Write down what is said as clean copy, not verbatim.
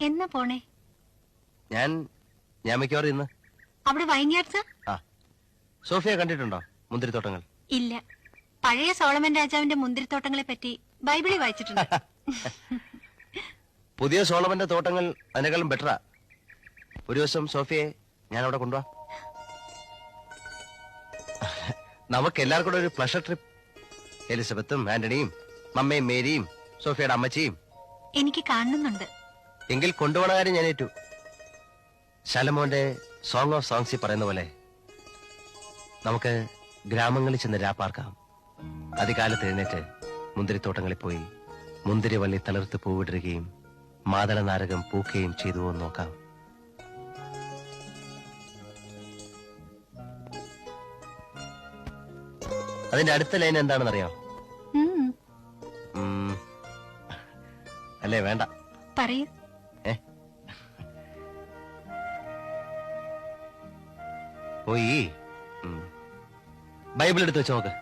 എന്നാ പോണേ? ഞാൻ മിക്കവാറും ഇന്ന്. അവിടെ വൈൻയാർഡ്സ്? ആ, സോഫിയ കണ്ടിട്ടുണ്ടോ മുന്തിരിത്തോട്ടങ്ങൾ? ഇല്ല. പഴയ സോളമൻ രാജാവിന്റെ മുന്തിരിത്തോട്ടങ്ങളെ പറ്റി ബൈബിളിൽ വായിച്ചിട്ടുണ്ട്. പുതിയ സോളമന്റെ തോട്ടങ്ങൾ അതിനേക്കാളും ബെറ്ററാ. ഒരു ദിവസം സോഫിയെ ഞാൻ അവിടെ കൊണ്ടുപോവാ. നമുക്ക് എല്ലാവർക്കും കൂടെ ഒരു പ്ലഷർ ട്രിപ്പ്. എലിസബത്തും ആന്റണിയും മമ്മയും മേരിയും സോഫിയയുടെ അമ്മച്ചിയും. എനിക്ക് കാണുന്നുണ്ട്. എങ്കിൽ കൊണ്ടുപോണ കാര്യം ഞാൻ ഏറ്റു. ശലമോന്റെ സോങ് ഓഫ് സോങ്സിൽ പറയുന്ന പോലെ നമുക്ക് ഗ്രാമങ്ങളിൽ ചെന്ന് രാപ്പാർക്കാം. അതികാലത്ത് എഴുന്നേറ്റ് മുന്തിരിത്തോട്ടങ്ങളിൽ പോയി മുന്തിരിവള്ളി തളിർത്ത് പൂവിടുകയും മാതള നാരകം പൂക്കുകയും ചെയ്തുവോ നോക്കാം. അതിന്റെ അടുത്ത ലൈൻ എന്താണെന്നറിയോ? അല്ലേ വേണ്ട, പറയൂ. പോയി ബൈബിൾ എടുത്ത് വെച്ച് നോക്ക്.